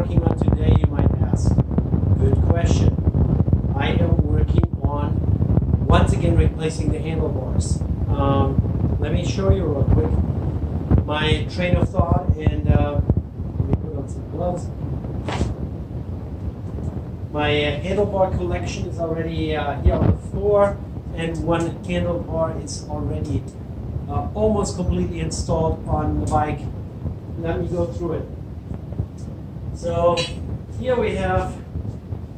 working on today, you might ask? Good question. I am working on, once again, replacing the handlebars. Let me show you real quick my train of thought, and let me put on some gloves. My handlebar collection is already here on the floor, and one handlebar is already almost completely installed on the bike. Let me go through it. So here we have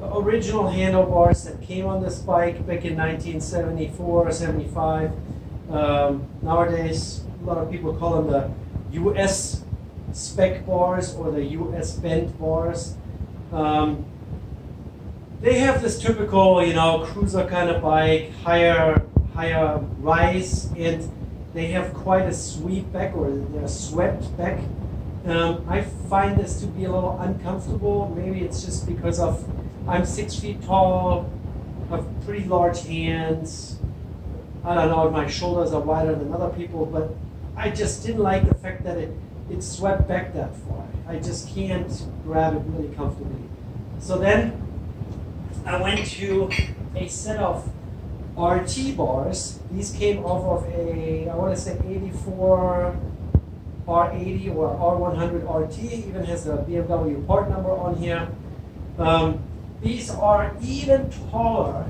the original handlebars that came on this bike back in 1974 or 75. Nowadays, a lot of people call them the US spec bars or the US bent bars. They have this typical, you know, cruiser kind of bike, higher rise, and they have quite a sweep back, or they're swept back. I find this to be a little uncomfortable. Maybe it's just because I'm 6 feet tall, have pretty large hands. I don't know if my shoulders are wider than other people, but I just didn't like the fact that it swept back that far. I just can't grab it really comfortably. So then I went to a set of RT bars. These came off of a, I want to say 84 R80 or R100 RT. Even has a BMW part number on here. These are even taller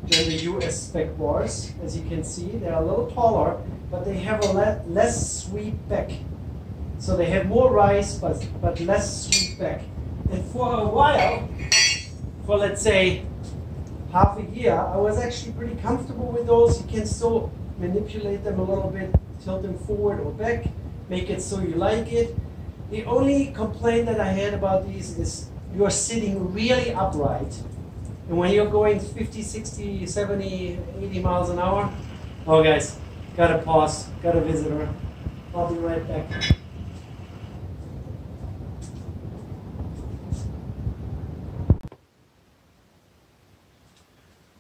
than the US spec bars. As you can see, they're a little taller, but they have a less sweep back. So they have more rise, but less sweep back. And for a while, for let's say half a year, I was actually pretty comfortable with those. You can still manipulate them a little bit, tilt them forward or back, make it so you like it. The only complaint that I had about these is you're sitting really upright. And when you're going 50, 60, 70, 80 miles an hour, oh guys, gotta pause, got a visitor. I'll be right back.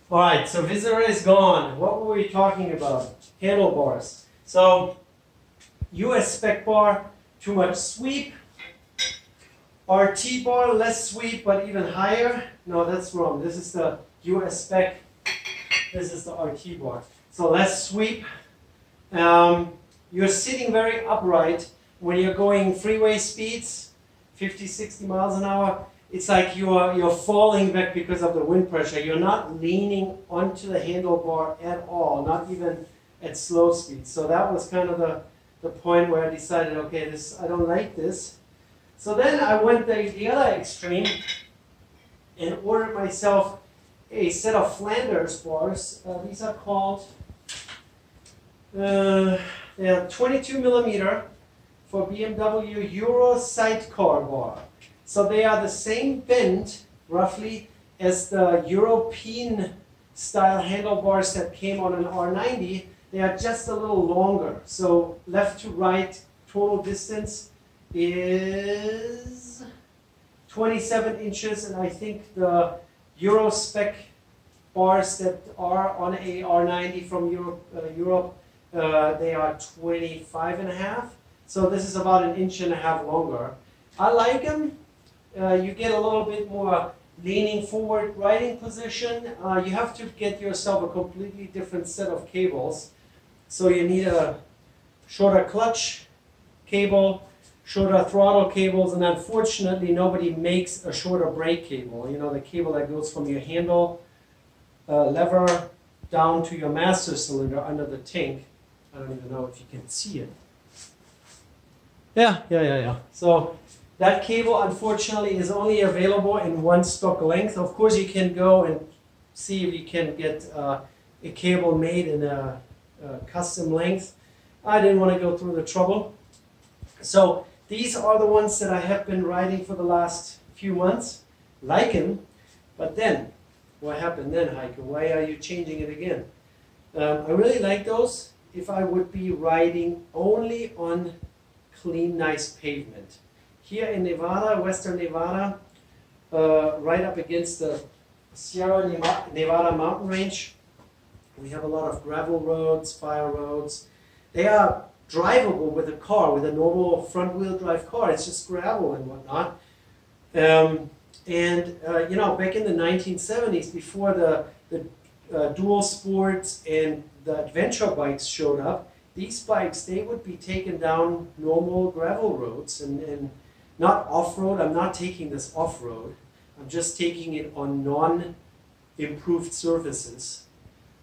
All right, so visitor is gone. What were we talking about? Handlebars. So, US spec bar, too much sweep. RT bar, less sweep, but even higher. No, that's wrong. This is the US spec. This is the RT bar. So less sweep. You're sitting very upright when you're going freeway speeds, 50, 60 miles an hour. It's like you're falling back because of the wind pressure. You're not leaning onto the handlebar at all, not even at slow speed. So that was kind of the point where I decided, okay, I don't like this. So then I went the other extreme and ordered myself a set of Flanders bars. These are called, they are 22 millimeter for BMW Euro sidecar bar. So they are the same bend, roughly, as the European style handlebars that came on an R90. They are just a little longer. So left to right total distance is 27 inches, and I think the Euro spec bars that are on a R90 from Europe, they are 25 and a half. So this is about 1.5 inches longer. I like them. You get a little bit more leaning forward riding position. You have to get yourself a completely different set of cables. So you need a shorter clutch cable, shorter throttle cables, and unfortunately nobody makes a shorter brake cable. You know, the cable that goes from your handle lever down to your master cylinder under the tank. I don't even know if you can see it. Yeah. So that cable, unfortunately, is only available in one stock length. Of course, you can go and see if you can get a cable made in a custom length. I didn't want to go through the trouble. So these are the ones that I have been riding for the last few months. Like them, but then, what happened then, Heike? Why are you changing it again? I really like those if I would be riding only on clean, nice pavement. Here in Nevada, Western Nevada, right up against the Sierra Nevada mountain range, we have a lot of gravel roads, fire roads. They are drivable with a car, with a normal front-wheel drive car. It's just gravel and whatnot. You know, back in the 1970s, before the dual sports and the adventure bikes showed up, these bikes, they would be taken down normal gravel roads and not off-road. I'm not taking this off-road. I'm just taking it on non-improved surfaces.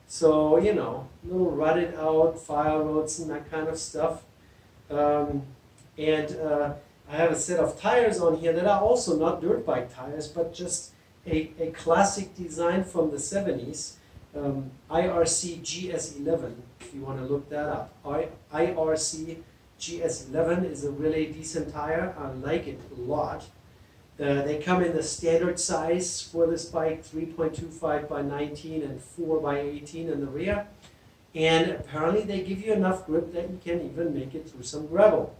So, you know, little rutted out fire roads and that kind of stuff. I have a set of tires on here that are also not dirt bike tires, but just a classic design from the 70s. IRC GS11, if you want to look that up. IRC GS11 is a really decent tire. I like it a lot. They come in the standard size for this bike, 3.25 by 19 and 4 by 18 in the rear. And apparently they give you enough grip that you can even make it through some gravel.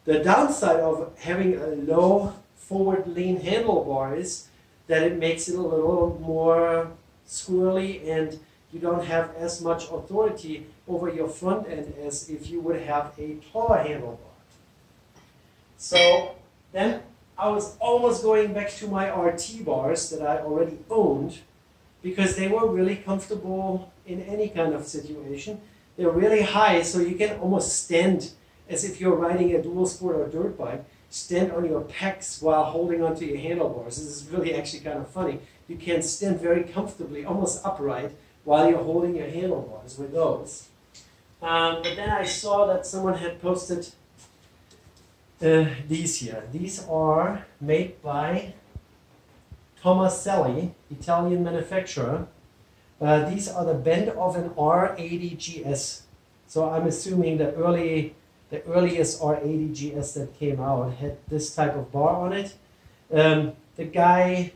The downside of having a low forward lean handlebar is that it makes it a little more squirrely and you don't have as much authority over your front end as if you would have a taller handlebar. So then I was almost going back to my RT bars that I already owned because they were really comfortable in any kind of situation. They're really high, so you can almost stand as if you're riding a dual sport or dirt bike, stand on your pecs while holding onto your handlebars. This is really actually kind of funny. You can stand very comfortably, almost upright, while you're holding your handlebars with those. But then I saw that someone had posted these here. These are made by Tommaselli, Italian manufacturer. These are the bend of an R80 GS. So I'm assuming the earliest R80 GS that came out had this type of bar on it. The guy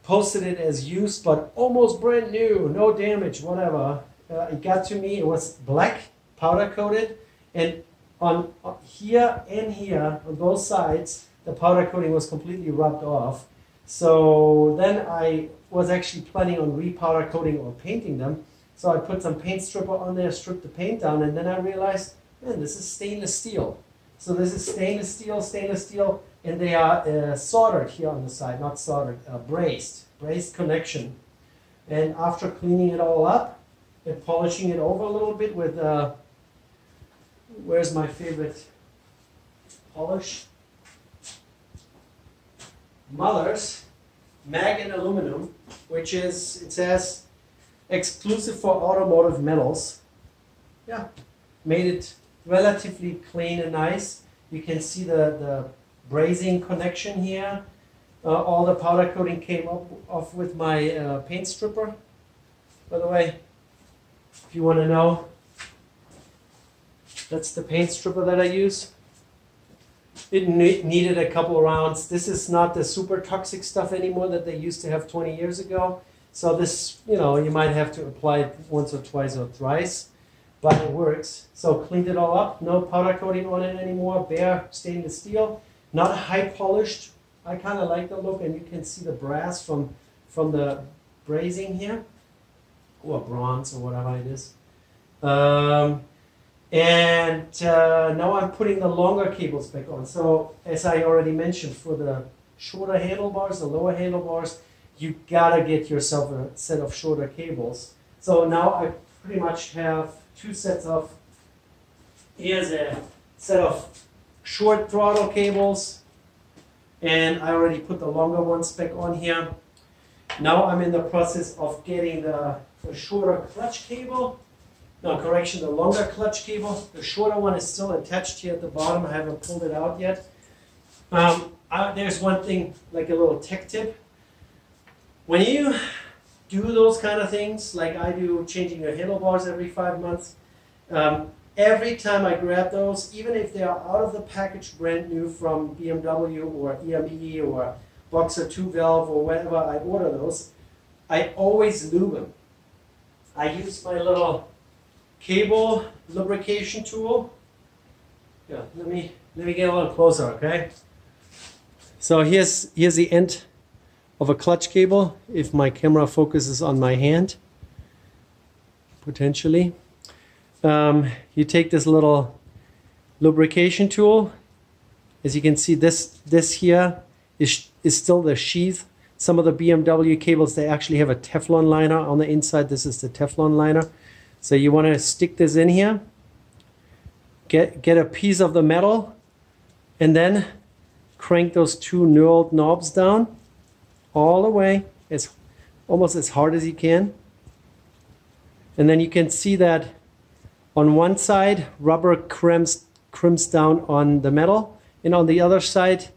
posted it as used, but almost brand new, no damage, whatever. It got to me, it was black, powder coated, and on here and here, on both sides, the powder coating was completely rubbed off. So then I was actually planning on repowder coating or painting them. So I put some paint stripper on there, stripped the paint down, and then I realized, man, this is stainless steel. So this is stainless steel, and they are soldered here on the side, not soldered, braced connection. And after cleaning it all up and polishing it over a little bit with, where's my favorite polish? Mother's Mag and Aluminum, which is, it says, exclusive for automotive metals. Yeah, made it relatively clean and nice. You can see the brazing connection here. All the powder coating came off with my paint stripper. By the way, if you want to know, that's the paint stripper that I use. It needed a couple rounds. This is not the super toxic stuff anymore that they used to have 20 years ago. So this, you know, you might have to apply it once or twice or thrice, but it works. So cleaned it all up, no powder coating on it anymore, bare stainless steel, not high polished. I kind of like the look, and you can see the brass from the brazing here, or bronze or whatever it is. Now I'm putting the longer cables back on. So as I already mentioned, for the shorter handlebars, the lower handlebars, you gotta get yourself a set of shorter cables. So now I pretty much have two sets of, here's a set of short throttle cables, and I already put the longer ones back on here. Now I'm in the process of getting the shorter clutch cable. No, correction, the longer clutch cable. The shorter one is still attached here at the bottom. I haven't pulled it out yet. There's one thing, like a little tech tip. When you do those kind of things, like I do, changing your handlebars every 5 months, every time I grab those, even if they are out of the package brand new from BMW or EME or Boxer 2 valve or wherever I order those, I always lube them. I use my little cable lubrication tool. Yeah, let me get a little closer, okay? So here's the end of a clutch cable, if my camera focuses on my hand, potentially. You take this little lubrication tool. As you can see, this here is still the sheath. Some of the BMW cables, they actually have a Teflon liner on the inside. This is the Teflon liner. So you want to stick this in here, get a piece of the metal, and then crank those two knurled knobs down all the way, almost as hard as you can. And then you can see that on one side, rubber crimps down on the metal, and on the other side,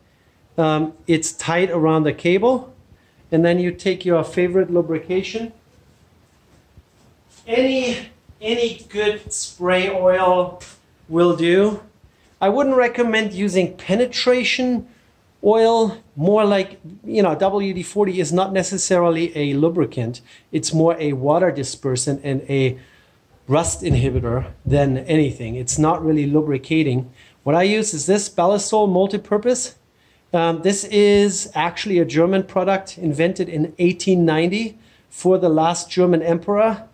it's tight around the cable. And then you take your favorite lubrication. Any good spray oil will do. I wouldn't recommend using penetration oil. More like, you know, WD-40 is not necessarily a lubricant. It's more a water dispersant and a rust inhibitor than anything. It's not really lubricating. What I use is this Ballistol multi-purpose. This is actually a German product invented in 1890 for the last German emperor.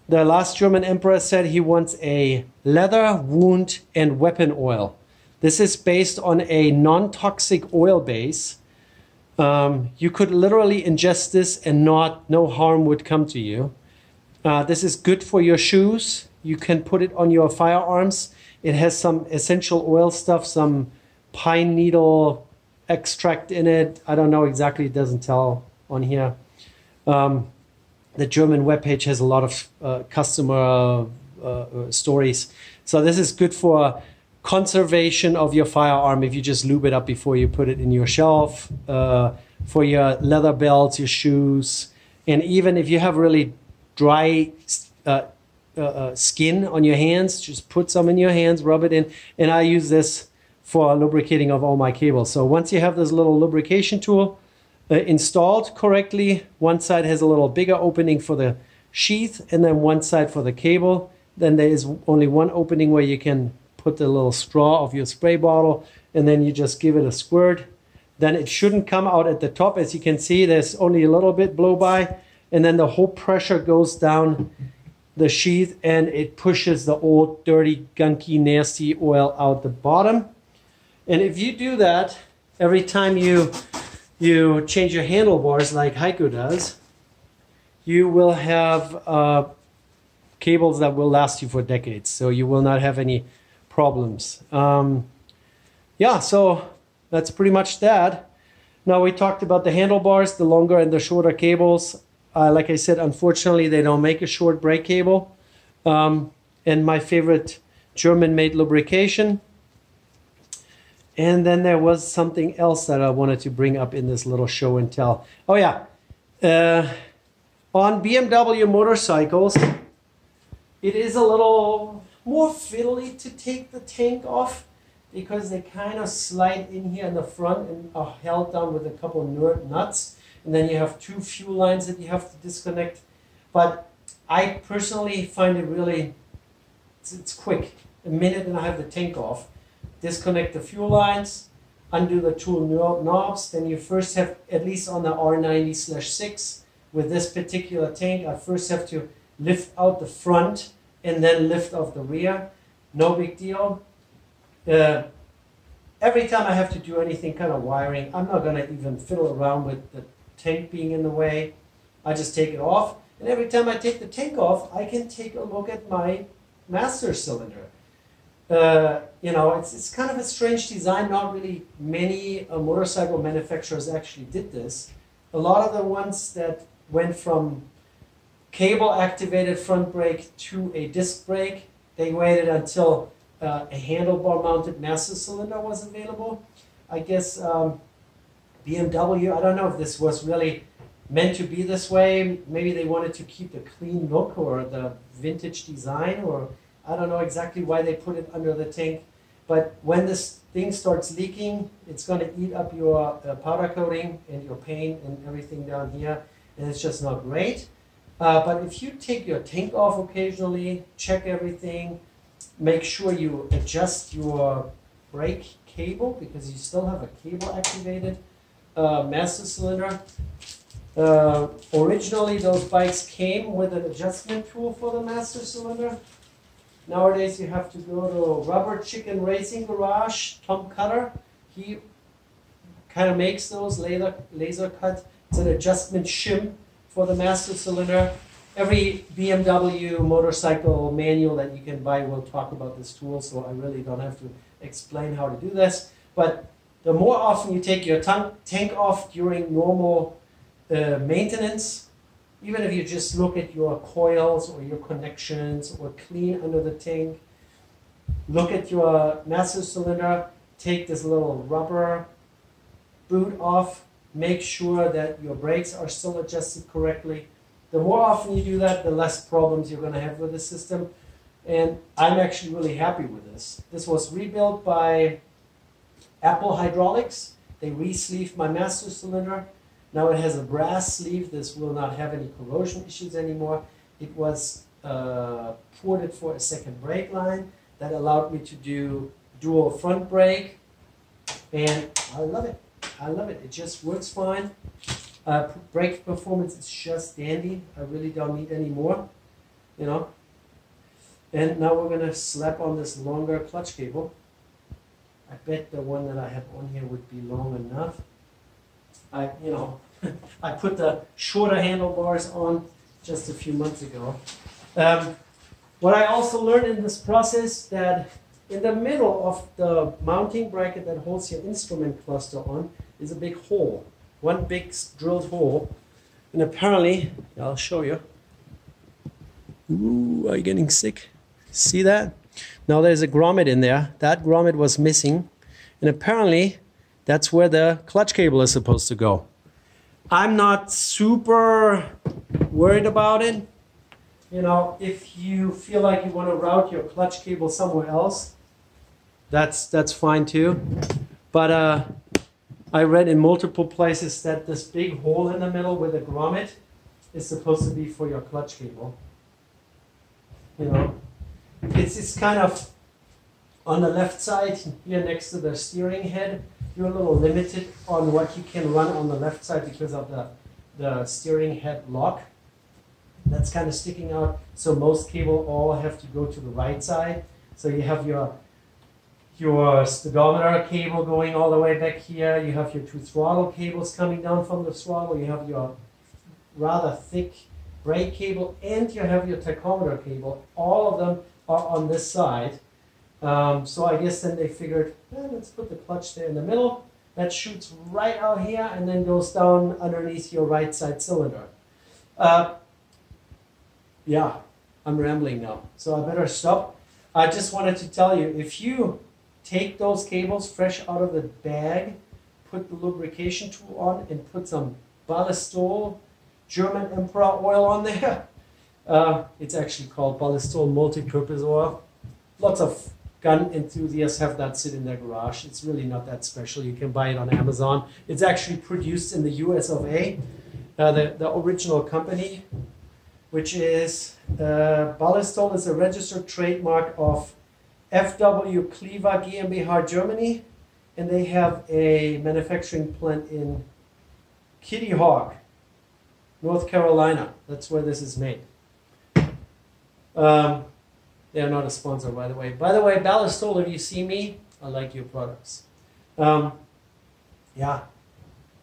The last German emperor said he wants a leather, wound, and weapon oil. This is based on a non-toxic oil base. You could literally ingest this and no harm would come to you. This is good for your shoes. You can put it on your firearms. It has some essential oil stuff, some pine needle extract in it. I don't know exactly, it doesn't tell on here. The German webpage has a lot of customer stories. So this is good for conservation of your firearm if you just lube it up before you put it in your shelf, for your leather belts, your shoes, and even if you have really dry skin on your hands, just put some in your hands, rub it in, and I use this for lubricating of all my cables. So once you have this little lubrication tool installed correctly, one side has a little bigger opening for the sheath and then one side for the cable. Then there is only one opening where you can put the little straw of your spray bottle, and then you just give it a squirt. Then it shouldn't come out at the top. As you can see, there's only a little bit blow by, and then the whole pressure goes down the sheath and it pushes the old dirty, gunky, nasty oil out the bottom. And if you do that every time you change your handlebars like Heiko does, you will have cables that will last you for decades. So you will not have any problems. Yeah, so that's pretty much that. Now we talked about the handlebars, the longer and the shorter cables. Like I said, unfortunately, they don't make a short brake cable. And my favorite German-made lubrication. And then there was something else that I wanted to bring up in this little show and tell. Oh yeah, on BMW motorcycles, it is a little more fiddly to take the tank off because they kind of slide in here in the front and are held down with a couple of nuts. And then you have two fuel lines that you have to disconnect. But I personally find it really, it's quick. A minute and I have the tank off. Disconnect the fuel lines, undo the two knobs. Then you first have, at least on the R90/6, with this particular tank, I first have to lift out the front and then lift off the rear. No big deal. Every time I have to do anything kind of wiring, I'm not going to even fiddle around with the tank being in the way. I just take it off. And every time I take the tank off, I can take a look at my master cylinder. You know, it's kind of a strange design. Not really many motorcycle manufacturers actually did this. A lot of the ones that went from cable activated front brake to a disc brake, they waited until a handlebar mounted master cylinder was available. I guess BMW, I don't know if this was really meant to be this way. Maybe they wanted to keep the clean look or the vintage design, or I don't know exactly why they put it under the tank. But when this thing starts leaking, it's going to eat up your powder coating and your paint and everything down here, and it's just not great. But if you take your tank off occasionally, check everything, make sure you adjust your brake cable, because you still have a cable activated master cylinder. Originally those bikes came with an adjustment tool for the master cylinder. Nowadays you have to go to Rubber Chicken Racing Garage. Tom Cutter, he kind of makes those laser cut. It's an adjustment shim for the master cylinder. Every BMW motorcycle manual that you can buy will talk about this tool, so I really don't have to explain how to do this. But the more often you take your tank off during normal maintenance, even if you just look at your coils or your connections or clean under the tank, look at your master cylinder, take this little rubber boot off, make sure that your brakes are still adjusted correctly. The more often you do that, the less problems you're going to have with the system. And I'm actually really happy with this. This was rebuilt by Apple Hydraulics. They re-sleeved my master cylinder. Now it has a brass sleeve. This will not have any corrosion issues anymore. It was ported for a second brake line that allowed me to do dual front brake. And I love it. I love it. It just works fine. Brake performance is just dandy. I really don't need any more, you know. And now we're going to slap on this longer clutch cable. I bet the one that I have on here would be long enough. I put the shorter handlebars on just a few months ago. What I also learned in this process, that in the middle of the mounting bracket that holds your instrument cluster on is a big hole. One big drilled hole. And apparently, I'll show you. Ooh, are you getting sick? See that? Now there's a grommet in there. That grommet was missing. And apparently, that's where the clutch cable is supposed to go. I'm not super worried about it. You know, if you feel like you want to route your clutch cable somewhere else, that's fine too. But I read in multiple places that this big hole in the middle with a grommet is supposed to be for your clutch cable. You know, it's kind of on the left side here next to the steering head. You're a little limited on what you can run on the left side because of the steering head lock. That's kind of sticking out. So most cable all have to go to the right side. So you have your speedometer cable going all the way back here. You have your two throttle cables coming down from the throttle. You have your rather thick brake cable, and you have your tachometer cable. All of them are on this side. So I guess then they figured, let's put the clutch there in the middle. That shoots right out here and then goes down underneath your right side cylinder. Yeah, I'm rambling now, so I better stop. I just wanted to tell you, if you take those cables fresh out of the bag, put the lubrication tool on, and put some Ballistol German Emperor oil on there. It's actually called Ballistol multi-purpose oil. Lots of gun enthusiasts have that sit in their garage. It's really not that special. You can buy it on Amazon. It's actually produced in the US of A. The original company, which is Ballistol, is a registered trademark of FW Cleaver GmbH Germany, and they have a manufacturing plant in Kitty Hawk, North Carolina. That's where this is made. They are not a sponsor, by the way. By the way, Ballistol, if you see me, I like your products. Yeah,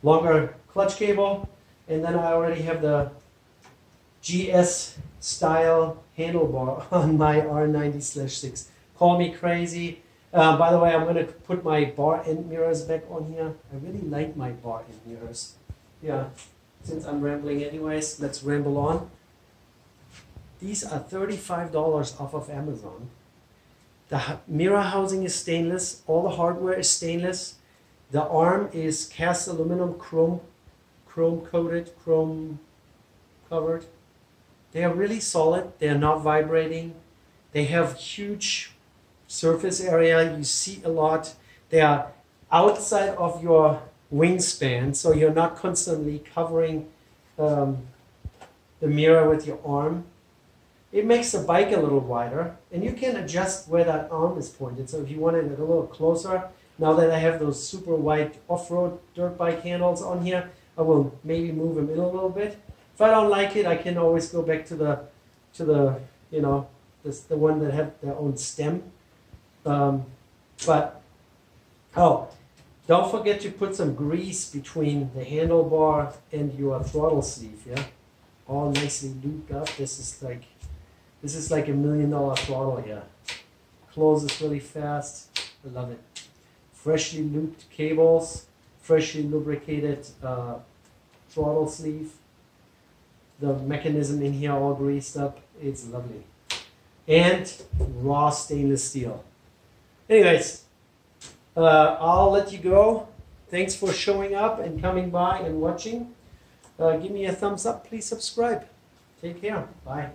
longer clutch cable, and then I already have the GS style handlebar on my R90/6. Call me crazy. By the way, I'm going to put my bar end mirrors back on here. I really like my bar end mirrors. Yeah, since I'm rambling anyways, let's ramble on. These are $35 off of Amazon. The mirror housing is stainless. All the hardware is stainless. The arm is cast aluminum, chrome coated, chrome covered. They are really solid. They are not vibrating. They have huge surface area. You see a lot. They are outside of your wingspan, so you're not constantly covering the mirror with your arm. It makes the bike a little wider, and you can adjust where that arm is pointed. So if you wanted it a little closer, now that I have those super wide off-road dirt bike handles on here, I will maybe move them in a little bit. If I don't like it, I can always go back to the you know, the one that have their own stem. The Don't forget to put some grease between the handlebar and your throttle sleeve, yeah? All nicely lubed up. This is like $1 million throttle here. Closes really fast. I love it. Freshly lubed cables, freshly lubricated throttle sleeve. The mechanism in here all greased up. It's lovely. And raw stainless steel. Anyways, I'll let you go. Thanks for showing up and coming by and watching. Give me a thumbs up. Please subscribe. Take care. Bye.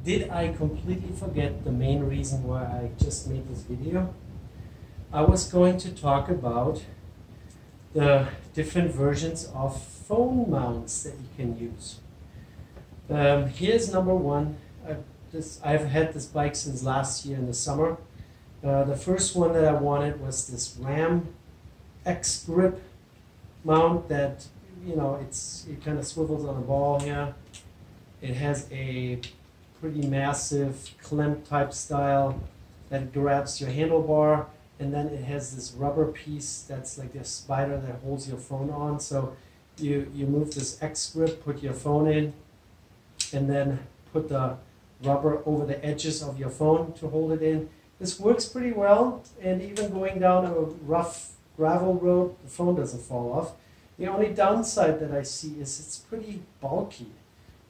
Did I completely forget the main reason why I just made this video? I was going to talk about the different versions of phone mounts that you can use. Here's number one. I've had this bike since last year in the summer. The first one that I wanted was this Ram X grip mount that, you know, it kind of swivels on a ball here. It has a pretty massive clamp type style that grabs your handlebar, and then it has this rubber piece that's like a spider that holds your phone on. So you move this X grip, put your phone in, and then put the rubber over the edges of your phone to hold it in. This works pretty well, and even going down a rough gravel road, the phone doesn't fall off. The only downside that I see is it's pretty bulky.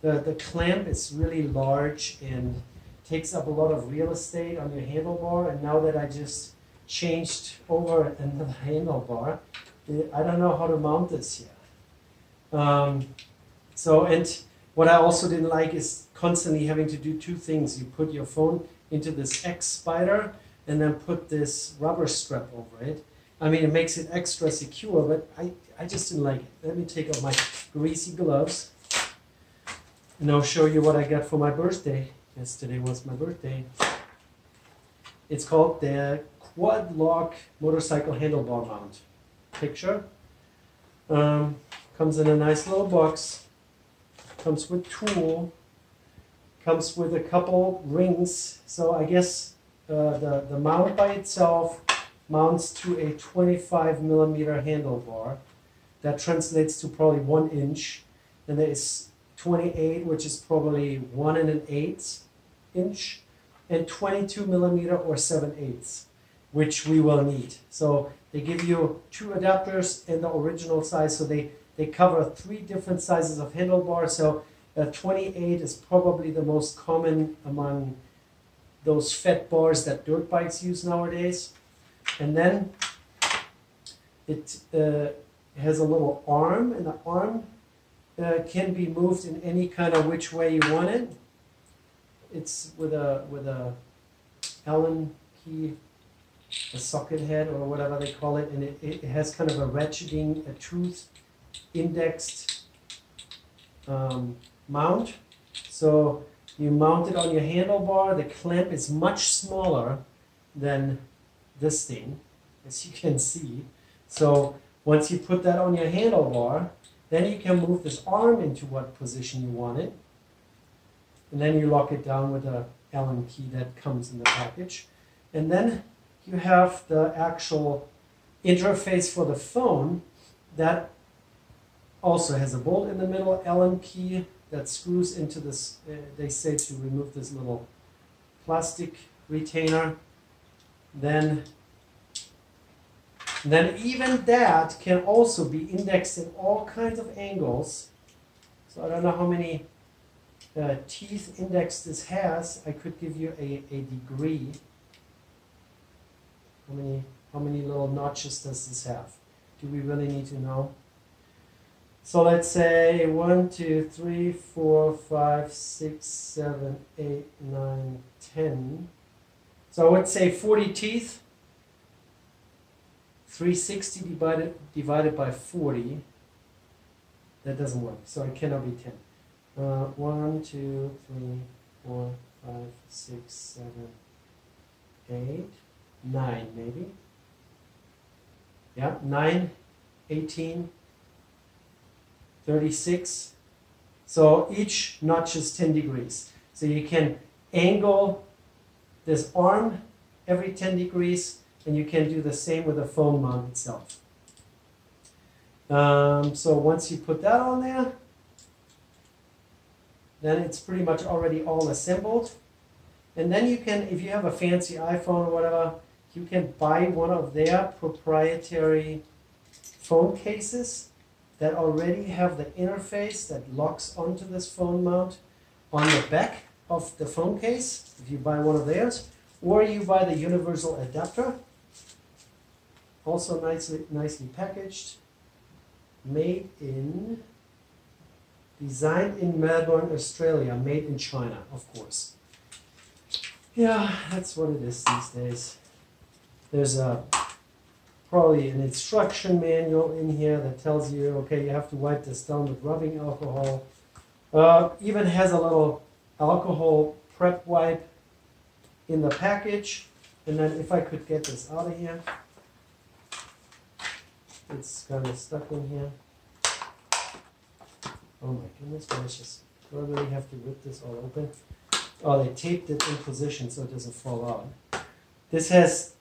The clamp is really large and takes up a lot of real estate on your handlebar, and now that I just changed over another handlebar, I don't know how to mount this yet. And what I also didn't like is constantly having to do two things. You put your phone into this X spider and then put this rubber strap over it. I mean, it makes it extra secure, but I just didn't like it. Let me take off my greasy gloves and I'll show you what I got for my birthday. Yesterday was my birthday. It's called the Quad Lock Motorcycle Handlebar Mount. Picture. Comes in a nice little box. Comes with tool. Comes with a couple rings. So I guess the mount by itself mounts to a 25mm handlebar. That translates to probably 1 inch. And there is 28, which is probably 1 1/8 inch, and 22mm or 7/8, which we will need. So they give you 2 adapters in the original size, so they cover 3 different sizes of handlebar. So 28 is probably the most common among those fat bars that dirt bikes use nowadays. And then it has a little arm, and the arm can be moved in any kind of which way you want it. It's with a Allen key, a socket head or whatever they call it, and it has kind of a ratcheting, a tooth indexed mount. So you mount it on your handlebar. The clamp is much smaller than this thing, as you can see. So once you put that on your handlebar, then you can move this arm into what position you want it. And then you lock it down with a Allen key that comes in the package. And then you have the actual interface for the phone that also has a bolt in the middle, Allen key that screws into this, they say to remove this little plastic retainer. Then even that can also be indexed in all kinds of angles. So I don't know how many teeth index this has. I could give you a degree. How many little notches does this have? Do we really need to know? So let's say 1, 2, 3, 4, 5, 6, 7, 8, 9, 10. So I would say 40 teeth. 360 divided by 40. That doesn't work, so it cannot be 10. 1, 2, 3, 4, 5, 6, 7, 8, 9 maybe. Yeah, 9, 18, 36. So each notch is 10 degrees. So you can angle this arm every 10 degrees, and you can do the same with the phone mount itself. So once you put that on there, then it's pretty much already all assembled. And then you can, if you have a fancy iPhone or whatever, you can buy one of their proprietary phone cases that already have the interface that locks onto this phone mount on the back of the phone case, if you buy one of theirs, or you buy the universal adapter, also nicely packaged, designed in Melbourne, Australia, made in China, of course. Yeah, that's what it is these days. There's probably an instruction manual in here that tells you, okay, you have to wipe this down with rubbing alcohol. Even has a little alcohol prep wipe in the package. And then if I could get this out of here, it's kind of stuck in here. Oh my goodness gracious. Do I really have to rip this all open? Oh, they taped it in position so it doesn't fall out. This has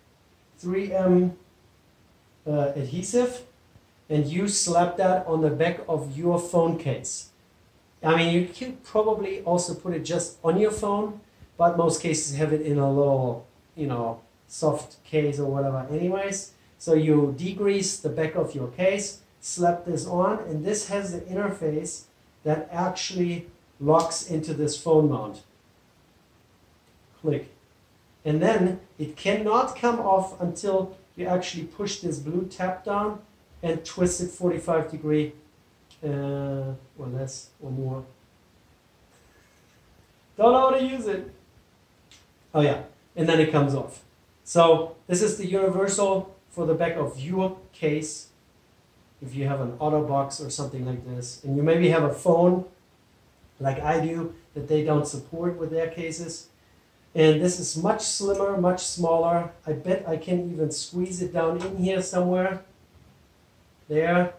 3M adhesive, and you slap that on the back of your phone case. I mean, you can probably also put it just on your phone, but most cases have it in a little, you know, soft case or whatever anyways. So you degrease the back of your case, slap this on, and this has the interface that actually locks into this phone mount. Click. And then it cannot come off until you actually push this blue tab down and twist it 45 degree or less or more. Don't know how to use it. Oh yeah, and then it comes off. So this is the universal for the back of your case. If you have an auto box or something like this, and you maybe have a phone like I do that they don't support with their cases. And this is much slimmer, much smaller. I bet I can even squeeze it down in here somewhere. There.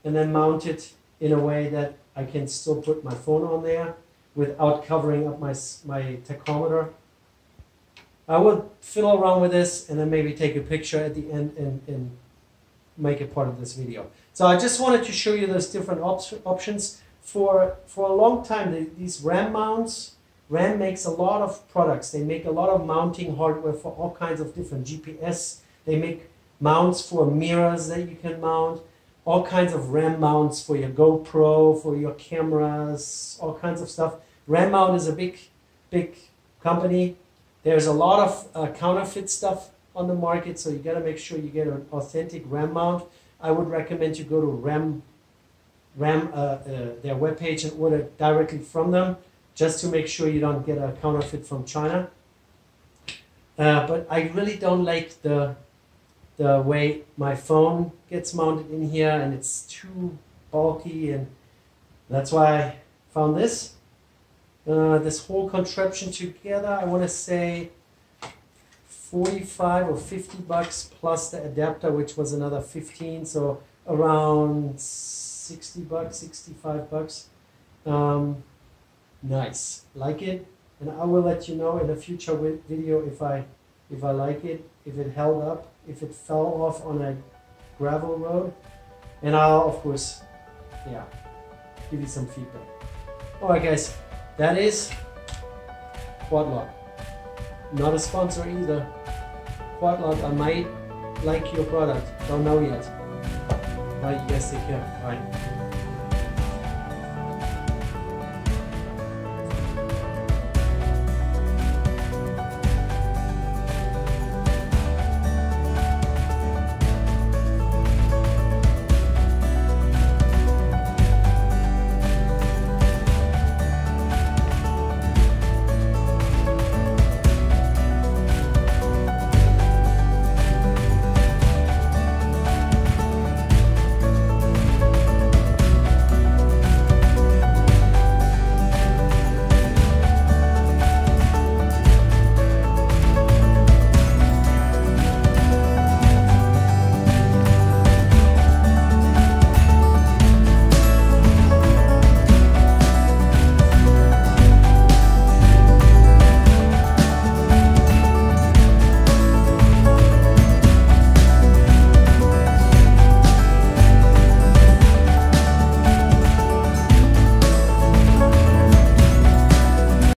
And then mount it in a way that I can still put my phone on there without covering up my tachometer. I would fiddle around with this and then maybe take a picture at the end and make it part of this video. So I just wanted to show you those different options. For a long time, these RAM mounts, RAM makes a lot of products. They make a lot of mounting hardware for all kinds of different GPS. They make mounts for mirrors that you can mount, all kinds of RAM mounts for your GoPro, for your cameras, all kinds of stuff. RAM mount is a big company. There's a lot of counterfeit stuff on the market, so you got to make sure you get an authentic RAM mount. I would recommend you go to their webpage and order directly from them, just to make sure you don't get a counterfeit from China. But I really don't like the way my phone gets mounted in here, and it's too bulky, and that's why I found this. This whole contraption together, I want to say 45 or 50 bucks plus the adapter, which was another 15, so around 60 bucks, 65 bucks. Nice, like it, and I will let you know in a future video if I like it, if it held up, if it fell off on a gravel road, and I'll of course, yeah, give you some feedback. All right, guys, that is Quadlock. Not a sponsor either. Quadlock, I might like your product. Don't know yet. All right, you guys take care. Bye.